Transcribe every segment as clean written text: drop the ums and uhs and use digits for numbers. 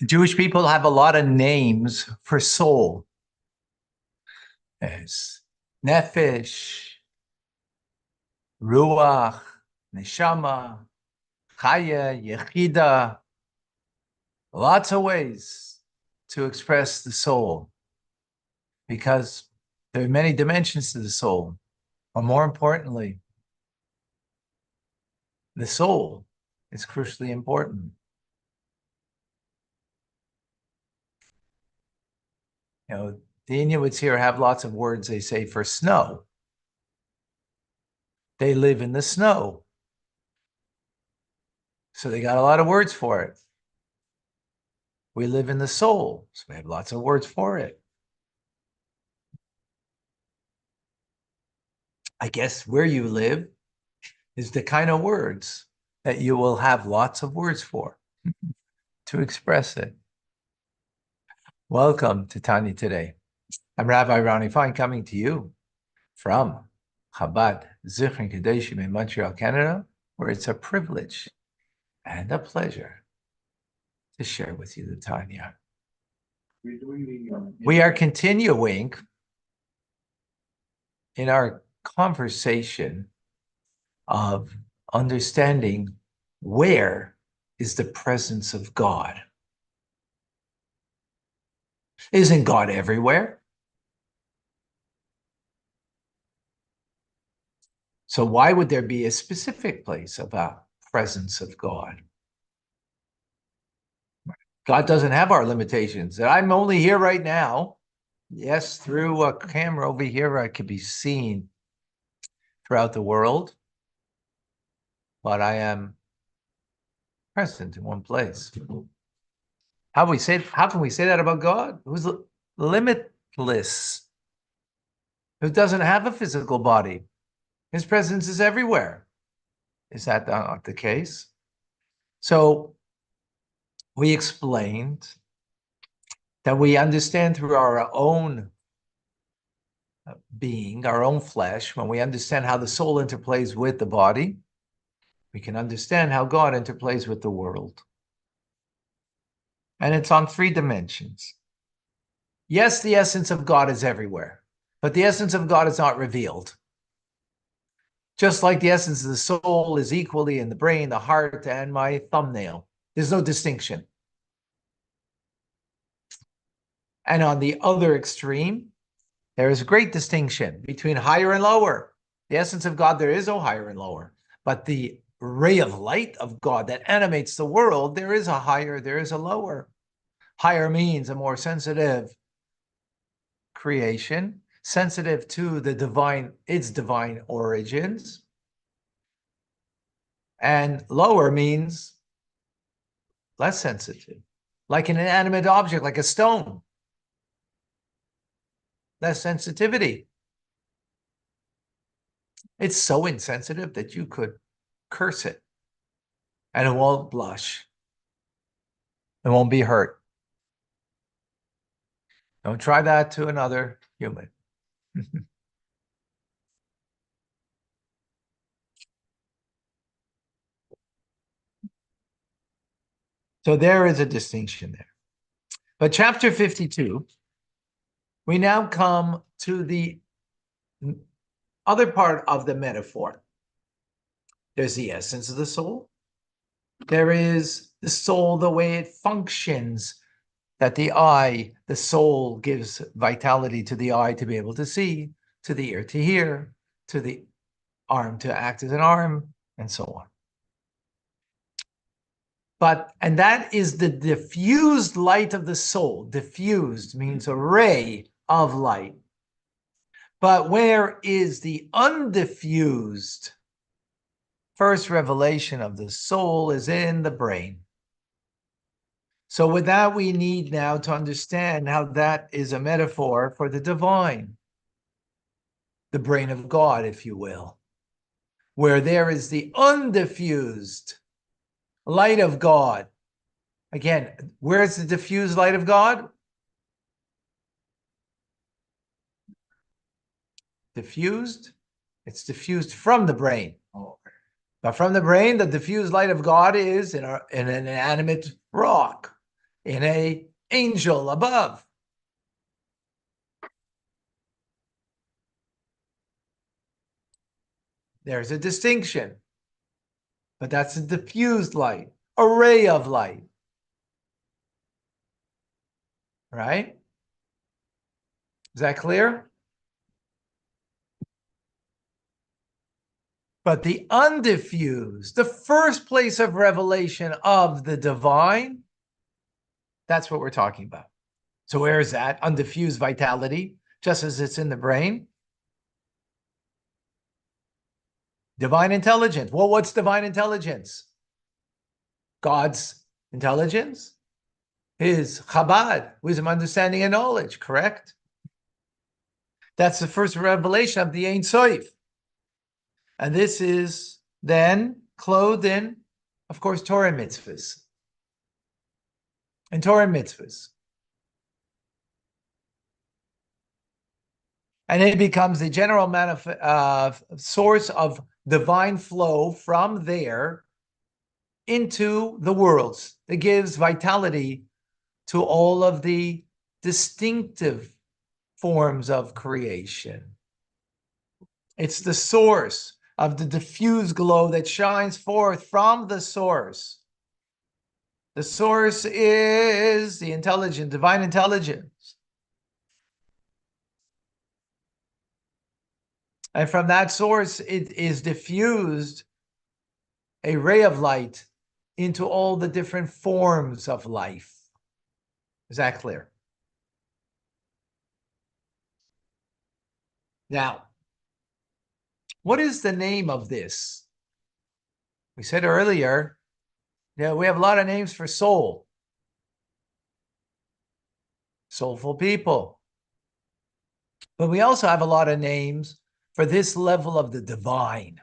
Jewish people have a lot of names for soul. There's nefesh, ruach, neshama, chaya, yechida. Lots of ways to express the soul because there are many dimensions to the soul. Or more importantly, the soul is crucially important. You know, the Inuits here have lots of words they say for snow. They live in the snow. So they got a lot of words for it. We live in the soul, so we have lots of words for it. I guess where you live is the kind of words that you will have lots of words for to express it. Welcome to Tanya Today. I'm Rabbi Ronnie Fine coming to you from Chabad Zichron Kadeshim in Montreal, Canada, where it's a privilege and a pleasure to share with you the Tanya. We are continuing in our conversation of understanding where is the presence of God. Isn't God everywhere? So why would there be a specific place of a presence of God? God doesn't have our limitations. That I'm only here right now. Yes, through a camera over here, I could be seen throughout the world, but I am present in one place. How can we say that about God? Who's limitless, who doesn't have a physical body? His presence is everywhere. Is that not the case? So we explained that we understand through our own being, our own flesh, when we understand how the soul interplays with the body, we can understand how God interplays with the world. And it's on 3 dimensions. Yes, the essence of God is everywhere, but the essence of God is not revealed. Just like the essence of the soul is equally in the brain, the heart, and my thumbnail. There's no distinction. And on the other extreme, there is a great distinction between higher and lower. The essence of God, there is no higher and lower. But the ray of light of God that animates the world, there is a higher, there is a lower. Higher means a more sensitive creation, sensitive to the divine, its divine origins. And lower means less sensitive, like an inanimate object, like a stone. Less sensitivity. It's so insensitive that you could curse it and it won't blush. It won't be hurt. Don't try that to another human. So there is a distinction there. But chapter 52, we now come to the other part of the metaphor. There's the essence of the soul. There is the soul, the way it functions, that the eye, the soul gives vitality to the eye to be able to see, to the ear to hear, to the arm to act as an arm, and so on. And that is the diffused light of the soul. Diffused means a ray of light. But where is the undiffused? First revelation of the soul is in the brain. So with that, we need now to understand how that is a metaphor for the divine, the brain of God, if you will, where there is the undiffused light of God. Again, where's the diffused light of God? diffused. It's diffused from the brain. Oh, okay. But from the brain, the diffused light of God is in an inanimate rock, in an angel above. There's a distinction. But that's a diffused light, a ray of light. Right? Is that clear? But the undiffused, the first place of revelation of the divine, that's what we're talking about. So where is that? Undiffused vitality, just as it's in the brain. Divine intelligence. Well, what's divine intelligence? God's intelligence? His Chabad, wisdom, understanding, and knowledge, correct? That's the first revelation of the Ein Sof. And this is then clothed in, of course, Torah mitzvahs. And Torah mitzvahs. And it becomes the general source of divine flow from there into the worlds. It gives vitality to all of the distinctive forms of creation. It's the source of the diffused glow that shines forth from the source. The source is the intelligent, divine intelligence. And from that source, it is diffused a ray of light into all the different forms of life. Is that clear? Now, what is the name of this? We said earlier, we have a lot of names for soul. Soulful people. But we also have a lot of names for this level of the divine.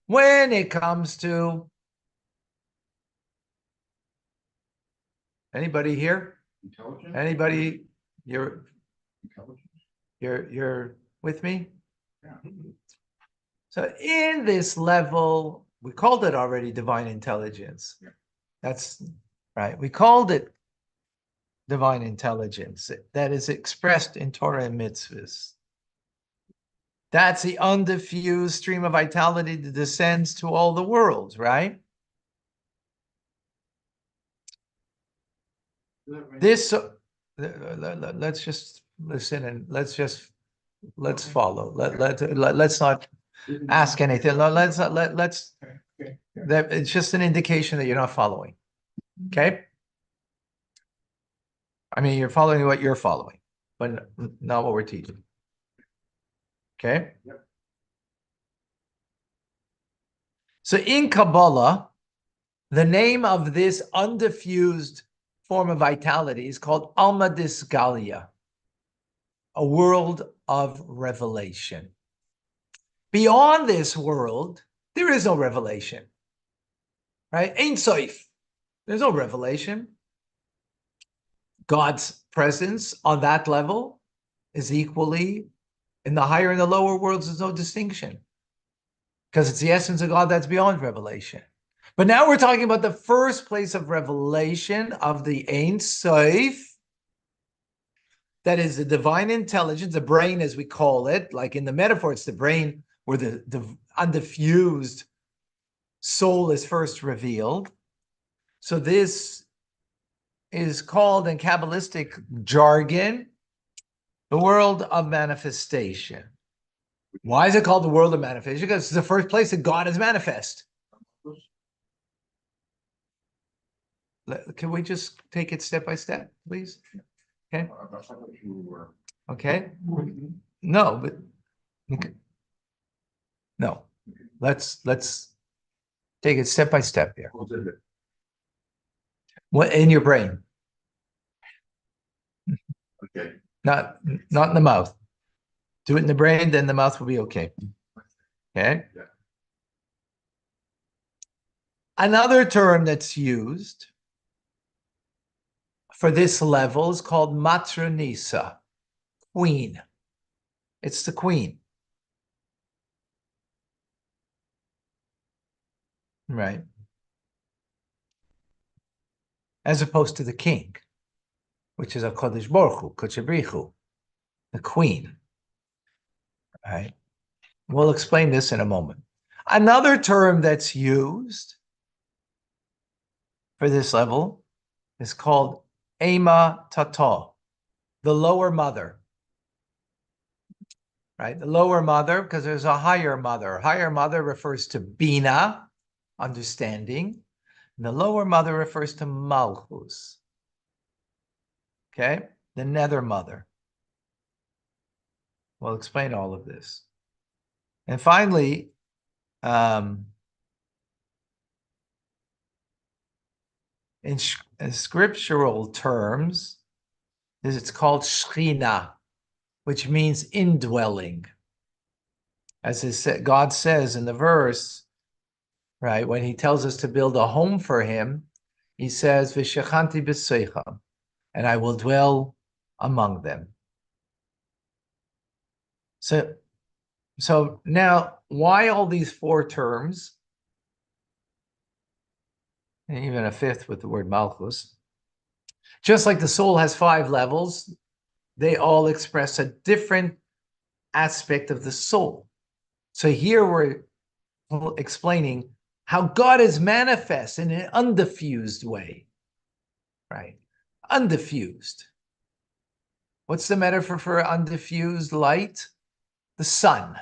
When it comes to anybody here? Intelligence? Anybody? You're with me? Yeah. So in this level, we called it already divine intelligence. Yeah. That's right. We called it divine intelligence that is expressed in Torah and mitzvahs. That's the undiffused stream of vitality that descends to all the worlds, right? This, let's just listen and let's follow. Let's not ask anything. Let's. It's just an indication that you're not following. Okay. I mean, you're following what you're following, but not what we're teaching. Okay. Yep. So in Kabbalah, the name of this undiffused form of vitality is called Alma Disgalia, a world of revelation. Beyond this world, there is no revelation, right? Ein Sof. There's no revelation. God's presence on that level is equally, in the higher and the lower worlds, there's no distinction. Because it's the essence of God that's beyond revelation. But now we're talking about the first place of revelation of the Ein Sof. That is the divine intelligence, the brain as we call it. Like in the metaphor, it's the brain where the undiffused soul is first revealed. So this is called in Kabbalistic jargon, the world of manifestation. Why is it called the world of manifestation? Because it's the first place that God is manifest. Can we just take it step by step, please? Okay. Okay. No, but okay. No. Let's take it step by step here. What in your brain? Okay. Not in the mouth. Do it in the brain, then the mouth will be okay. Okay. Yeah. Another term that's used for this level is called matronisa, queen. It's the queen. Right. As opposed to the king, which is a Kodesh Baruch Hu, Kodesh the queen. Right. We'll explain this in a moment. Another term that's used for this level is called Ema Tata, the lower mother. Right? The lower mother, because there's a higher mother. Higher mother refers to Bina, understanding. And the lower mother refers to Malchus. Okay? The nether mother. We'll explain all of this. And finally, in scriptural terms, it's called Shechina, which means indwelling. As God says in the verse, right, when he tells us to build a home for him, he says, V'shechanti b'seicham, and I will dwell among them. So now, why all these four terms, and even a fifth with the word malchus? Just like the soul has 5 levels, they all express a different aspect of the soul. So here we're explaining how God is manifest in an undiffused way, right? Undiffused. What's the metaphor for undiffused light? The sun,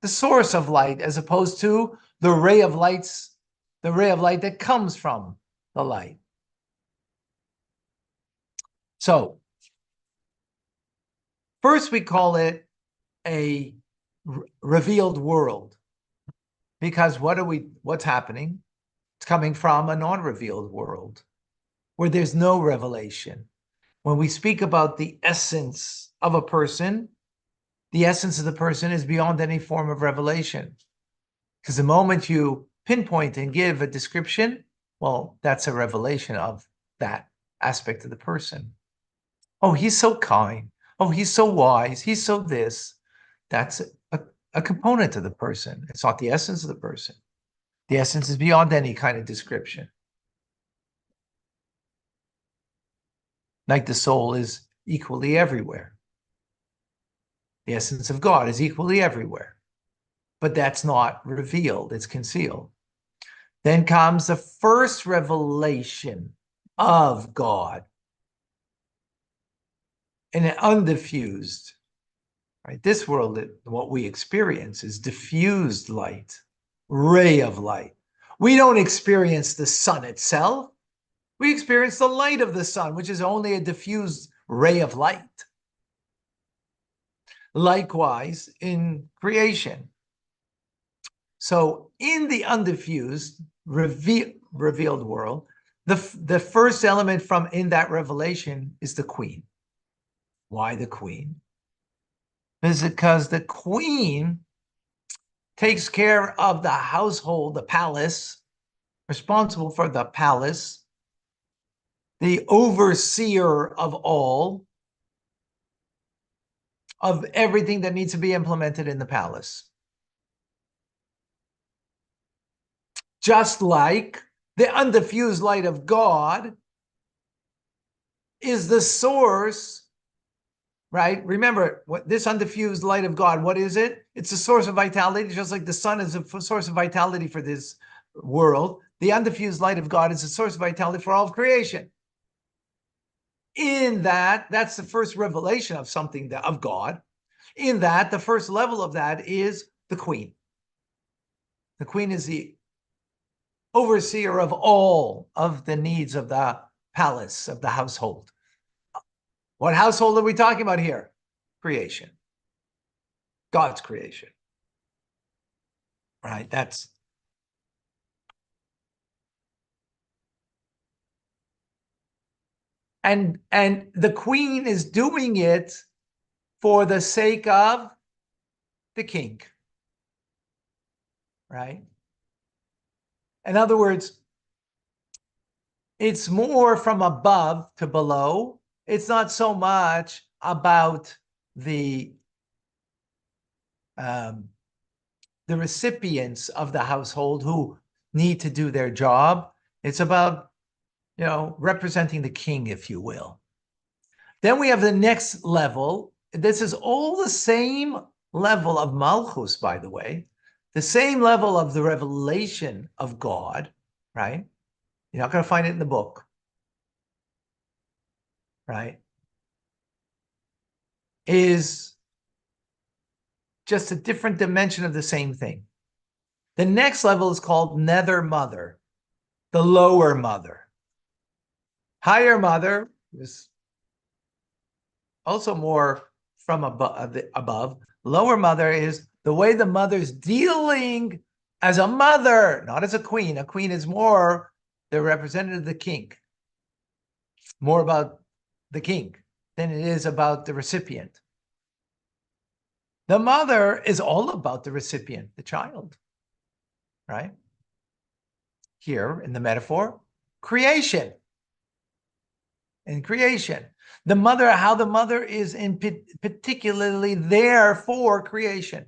the source of light, as opposed to the ray of light that comes from the light. So first we call it a revealed world, because what's happening? It's coming from a non-revealed world where there's no revelation. When we speak about the essence of a person, the essence of the person is beyond any form of revelation. Because the moment you pinpoint and give a description, well, that's a revelation of that aspect of the person. Oh, he's so kind. Oh, he's so wise. He's so this. That's a component of the person. It's not the essence of the person. The essence is beyond any kind of description. Like the soul is equally everywhere. The essence of God is equally everywhere. But that's not revealed, it's concealed. Then comes the first revelation of God in an undiffused, right? This world, what we experience is diffused light, ray of light. We don't experience the sun itself. We experience the light of the sun, which is only a diffused ray of light. Likewise, in creation. So in the undiffused, revealed world, the first element from in that revelation is the queen. Why the queen? Is it because the queen takes care of the household, the palace, responsible for the palace, the overseer of all, of everything that needs to be implemented in the palace. Just like the undiffused light of God is the source, right? Remember, this undiffused light of God, what is it? It's a source of vitality, just like the sun is a source of vitality for this world. The undiffused light of God is a source of vitality for all of creation. In that, that's the first revelation of something of God. In that, the first level of that is the queen. The queen is the overseer of all of the needs of the palace, of the household. What household are we talking about here? Creation. God's creation. Right? That's and the queen is doing it for the sake of the king. Right? In other words, it's more from above to below. It's not so much about the the recipients of the household who need to do their job. It's about, representing the king, if you will. Then we have the next level. This is all the same level of Malchus, by the way, the same level of the revelation of God, right? You're not going to find it in the book, right? Is just a different dimension of the same thing. The next level is called nether mother, the lower mother. Higher mother is also more from above. Lower mother is the way the mother's dealing as a mother, not as a queen. A queen is more the representative of the king, more about the king than it is about the recipient. The mother is all about the recipient, the child, right? Here in the metaphor, creation. In creation, the mother, how the mother is particularly there for creation.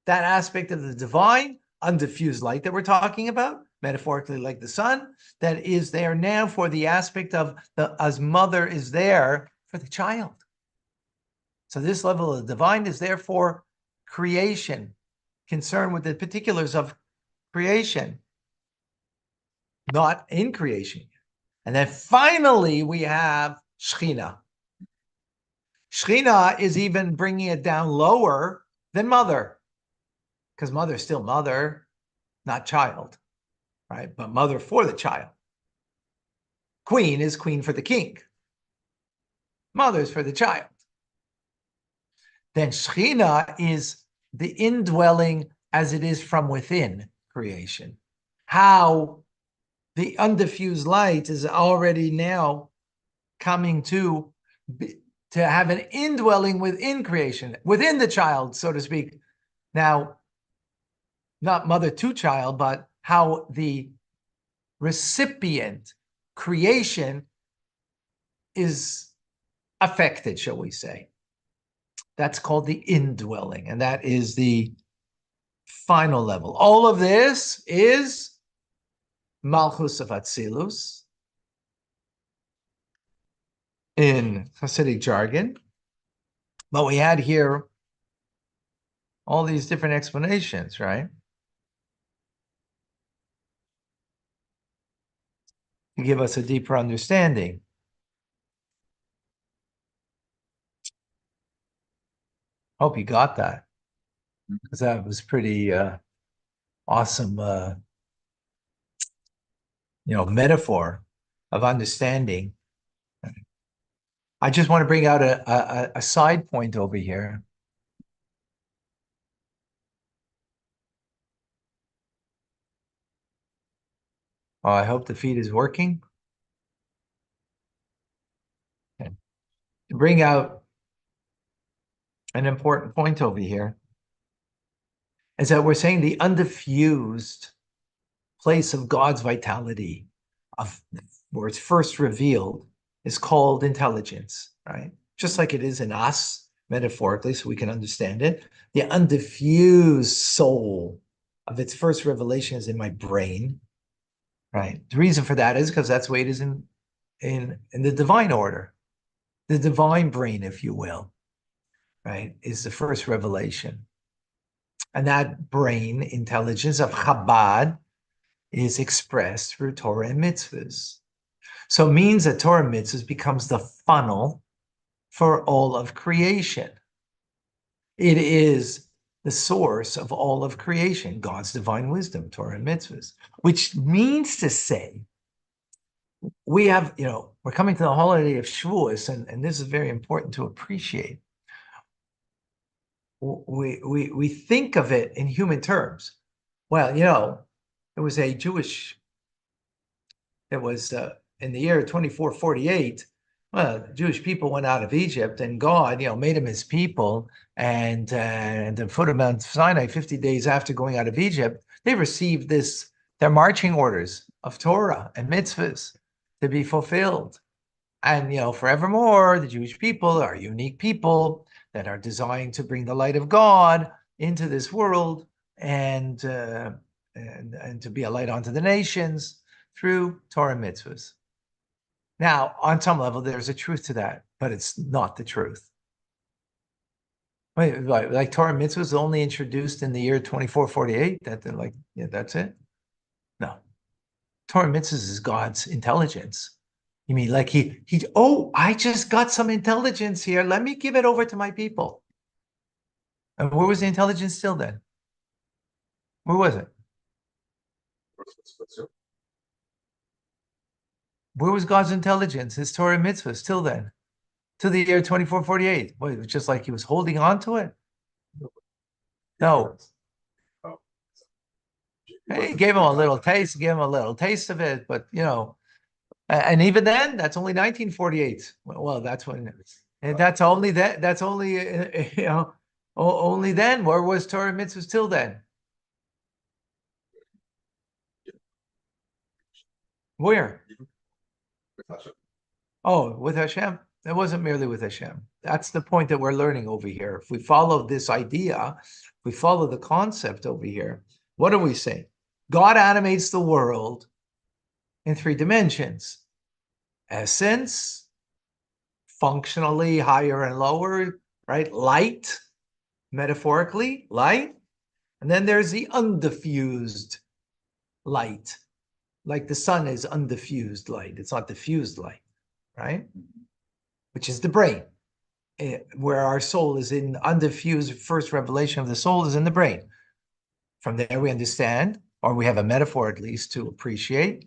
That aspect of the divine, undiffused light that we're talking about, metaphorically like the sun, that is there now for the aspect of as mother is there for the child. So this level of the divine is there for creation, concerned with the particulars of creation, not in creation. And then finally, we have Shekhinah. Shekhinah is even bringing it down lower than mother, because mother is still mother, not child, right? But mother for the child. Queen is queen for the king. Mother is for the child. Then Shekhinah is the indwelling as it is from within creation. How the undiffused light is already now coming to have an indwelling within creation, within the child, so to speak. Now, not mother to child, but how the recipient creation is affected, shall we say. That's called the indwelling, and that is the final level. All of this is Malchus of Atzilus in Hasidic jargon. But we had here all these different explanations, right? To give us a deeper understanding. Hope you got that, because that was pretty awesome, metaphor of understanding. I just want to bring out a side point over here. Oh, I hope the feed is working. Okay. To bring out an important point over here is that we're saying the undiffused place of God's vitality, of where it's first revealed, is called intelligence, right? Just like it is in us, metaphorically, so we can understand it. The undiffused soul of its first revelation is in my brain, right? The reason for that is because that's the way it is in the divine order. The divine brain, if you will, right, is the first revelation. And that brain intelligence of Chabad is expressed through Torah and mitzvahs. So it means that Torah and mitzvahs becomes the funnel for all of creation. It is the source of all of creation, God's divine wisdom, Torah and mitzvahs, which means to say, we have, we're coming to the holiday of Shavuos, and this is very important to appreciate. We think of it in human terms. Well, there was a Jewish, it was in the year 2448, well, the Jewish people went out of Egypt, and God, made them his people, and the foot of Mount Sinai, 50 days after going out of Egypt, they received their marching orders of Torah and mitzvahs to be fulfilled. And, forevermore, the Jewish people are unique people that are designed to bring the light of God into this world and to be a light unto the nations through Torah and mitzvahs. Now, on some level, there's a truth to that, but it's not the truth. Wait, like Torah and mitzvahs only introduced in the year 2448? That's it? No. Torah and mitzvahs is God's intelligence. You mean like I just got some intelligence here. Let me give it over to my people. And where was the intelligence still then? Where was it? Where was God's intelligence, his Torah and mitzvahs still then? To the year 2448. What, it was just like he was holding on to it? No. He gave him a little taste, gave him a little taste of it, but and even then, that's only 1948. Well, that's when, and that's only that. That's only only then. Where was Torah and mitzvahs till then? Where? Oh, with Hashem. It wasn't merely with Hashem. That's the point that we're learning over here. If we follow this idea, if we follow the concept over here, what are we saying? God animates the world in three dimensions: essence, functionally higher and lower, right? Light, metaphorically, light. And then there's the undiffused light, like the sun is undiffused light. It's not diffused light, right? Which is the brain, where our soul is in undiffused. First revelation of the soul is in the brain. From there we understand, or we have a metaphor at least to appreciate,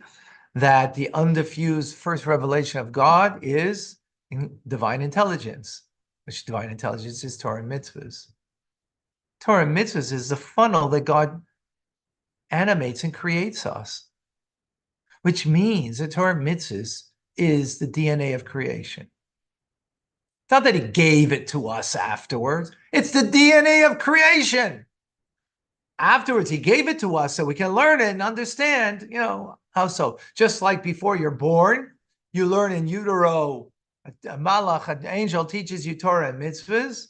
that the undiffused first revelation of God is in divine intelligence, which divine intelligence is Torah and mitzvahs. Torah and mitzvahs is the funnel that God animates and creates us, which means that Torah and mitzvahs is the DNA of creation. It's not that he gave it to us afterwards. It's the DNA of creation. Afterwards, he gave it to us so we can learn it and understand, how so. Just like before you're born, you learn in utero, a malach, an angel teaches you Torah and mitzvahs,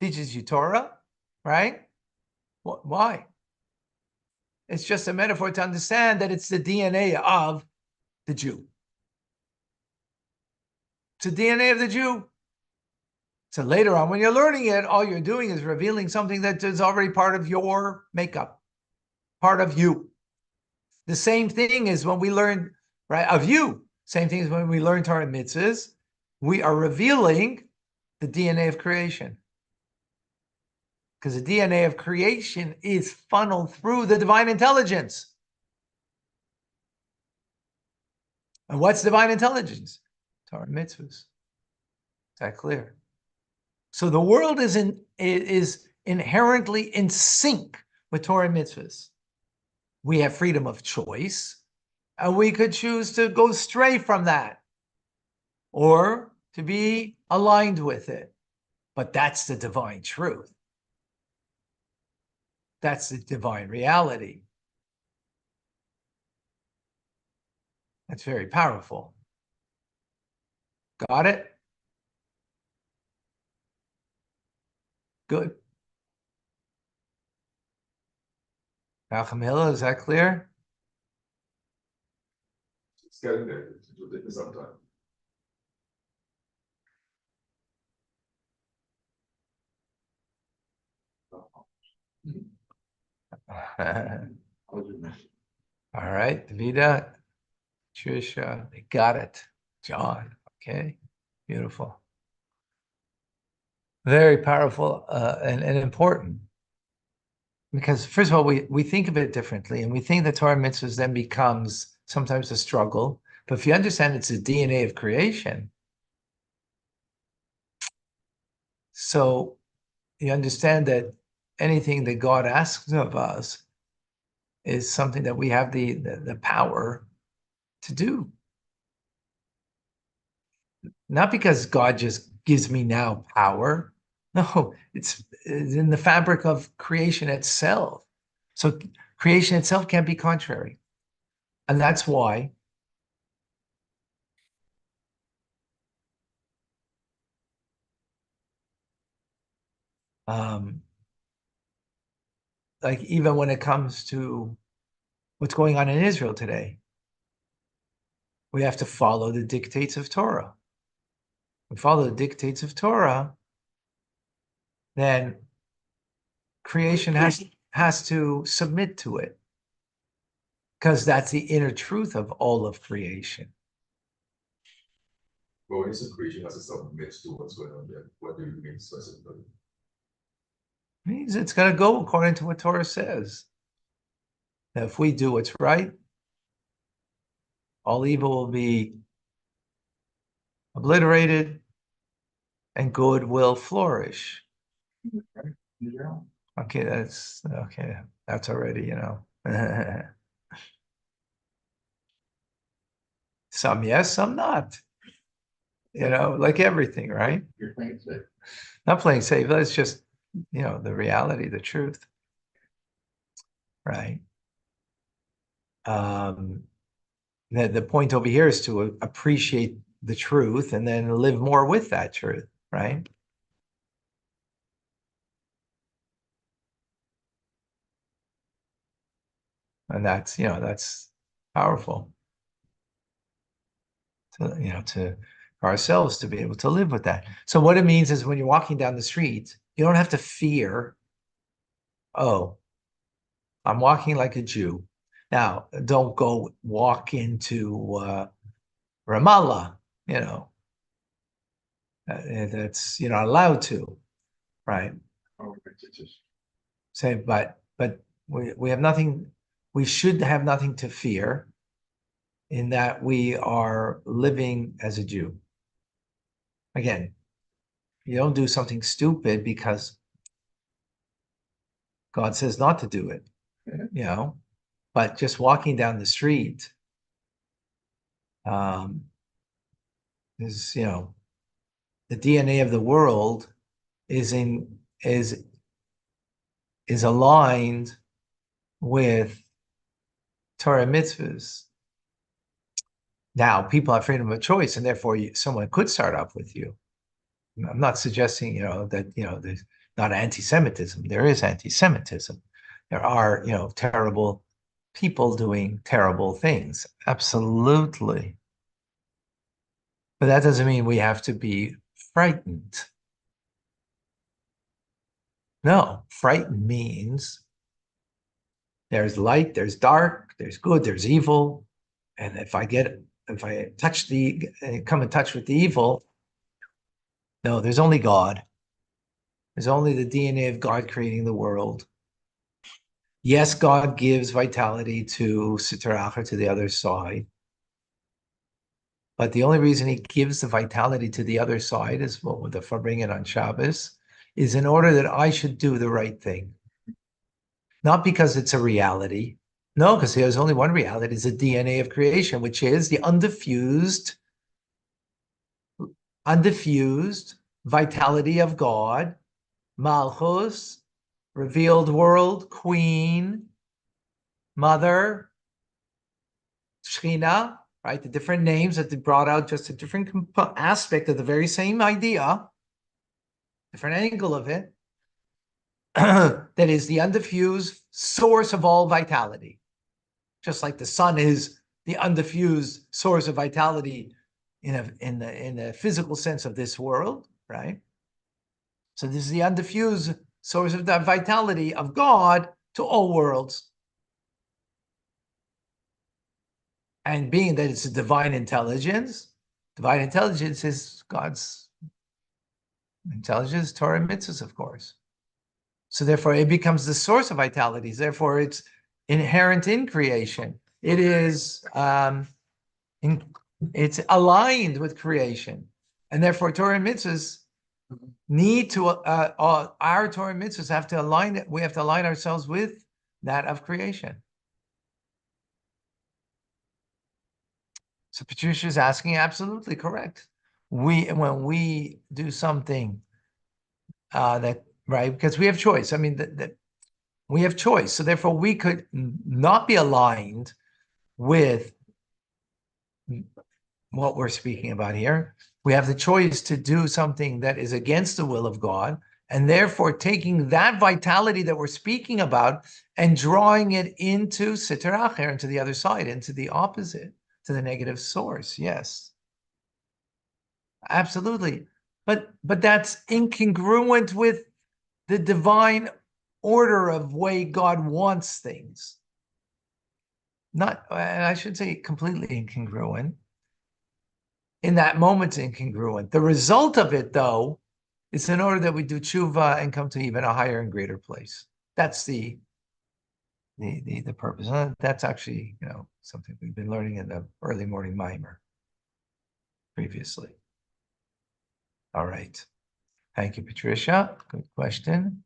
teaches you Torah, right? Why? It's just a metaphor to understand that it's the DNA of the Jew. It's the DNA of the Jew. So later on, when you're learning it, all you're doing is revealing something that is already part of your makeup, part of you. The same thing is when we learn, right, of you. Same thing as when we learn Torah and mitzvahs, we are revealing the DNA of creation. Because the DNA of creation is funneled through the divine intelligence. And what's divine intelligence? Torah and mitzvahs. Is that clear? So the world is inherently in sync with Torah and mitzvahs. We have freedom of choice, and we could choose to go stray from that or to be aligned with it. But that's the divine truth. That's the divine reality. That's very powerful. Got it? Good. Malcolm Hill, is that clear? It's getting there. It will take me some time. All right, Vida, Trisha, they got it. John, okay, beautiful. Very powerful and important. Because first of all, we think of it differently, and we think that Torah mitzvahs then becomes sometimes a struggle. But if you understand it's the DNA of creation, so you understand that anything that God asks of us is something that we have the power to do. Not because God just gives me now power. No, it's in the fabric of creation itself. So creation itself can't be contrary. And that's why like even when it comes to what's going on in Israel today, we have to follow the dictates of Torah. We follow the dictates of Torah, then creation has to submit to it, because that's the inner truth of all of creation. But when you say creation has to submit to what's going on there, what do you mean specifically? It means it's going to go according to what Torah says. Now, if we do what's right, all evil will be obliterated and good will flourish. Okay, that's already, some yes, some not. Like everything, right? You're playing safe. Not playing safe. That's just, the reality, the truth, right? The point over here is to appreciate the truth and then live more with that truth, right? And that's powerful. To for ourselves to be able to live with that. So what it means is when you're walking down the street, you don't have to fear, oh, I'm walking like a Jew. Now, don't go walk into Ramallah, that's you're not allowed to, right? Say, but we have nothing, we should have nothing to fear in that we are living as a Jew. Again, you don't do something stupid because God says not to do it, but just walking down the street is, the DNA of the world is aligned with Torah mitzvahs. Now, people have freedom of choice, and therefore someone could start off with you. I'm not suggesting, that, there's not anti-Semitism. There is anti-Semitism. There are, terrible people doing terrible things. Absolutely. But that doesn't mean we have to be frightened. No, frightened means there's light, there's dark, there's good, there's evil. And if I come in touch with the evil, no, there's only God. There's only the DNA of God creating the world. Yes, God gives vitality to Sitra Achra, to the other side. But the only reason he gives the vitality to the other side is what with the Farbringen on Shabbos, is in order that I should do the right thing. Not because it's a reality. No, because there's only one reality, is the DNA of creation, which is the undifused vitality of God, Malchus, revealed world, Queen, Mother, Shechina, right? The different names that they brought out, just a different aspect of the very same idea, different angle of it, that is the undiffused source of all vitality. Just like the sun is the undiffused source of vitality in the physical sense of this world, right? So this is the undiffused source of the vitality of God to all worlds. And being that it's a divine intelligence is God's intelligence, Torah and mitzvahs, of course. So therefore, it becomes the source of vitalities. Therefore, it's inherent in creation. It is it's aligned with creation, and therefore, Torah and mitzvahs need to our Torah and mitzvahs have to align it. We have to align ourselves with that of creation. So Patricia is asking, absolutely correct. When we do something that right, because we have choice. I mean, that we have choice. So therefore, we could not be aligned with what we're speaking about here. We have the choice to do something that is against the will of God, And therefore taking that vitality that we're speaking about and drawing it into Sitra Acher, into the other side, into the opposite, to the negative source. Yes. Absolutely. But that's incongruent with the divine order of way God wants things. Not, and I should say completely incongruent. In that moment, incongruent. The result of it, though, is in order that we do tshuva and come to even a higher and greater place. That's the purpose. That's actually, something we've been learning in the early morning mimer previously. All right. Thank you, Patricia. Good question.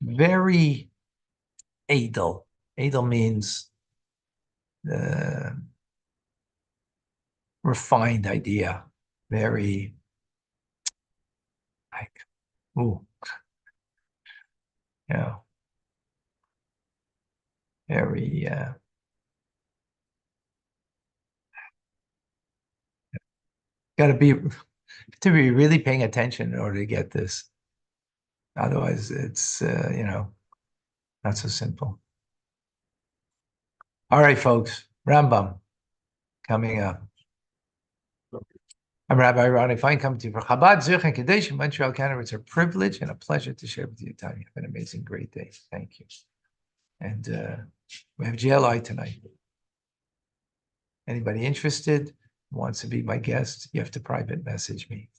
Very edel. Edel means refined idea. Very like, ooh, very got to be really paying attention in order to get this. Otherwise, it's not so simple. All right, folks. Rambam coming up. I'm Rabbi Ronnie Fine, coming to you for Chabad Zich and Kadesh in Montreal, Canada. It's a privilege and a pleasure to share with you, Tanya. Have an amazing, great day. Thank you. And we have GLI tonight. Anybody interested, wants to be my guest, you have to private message me.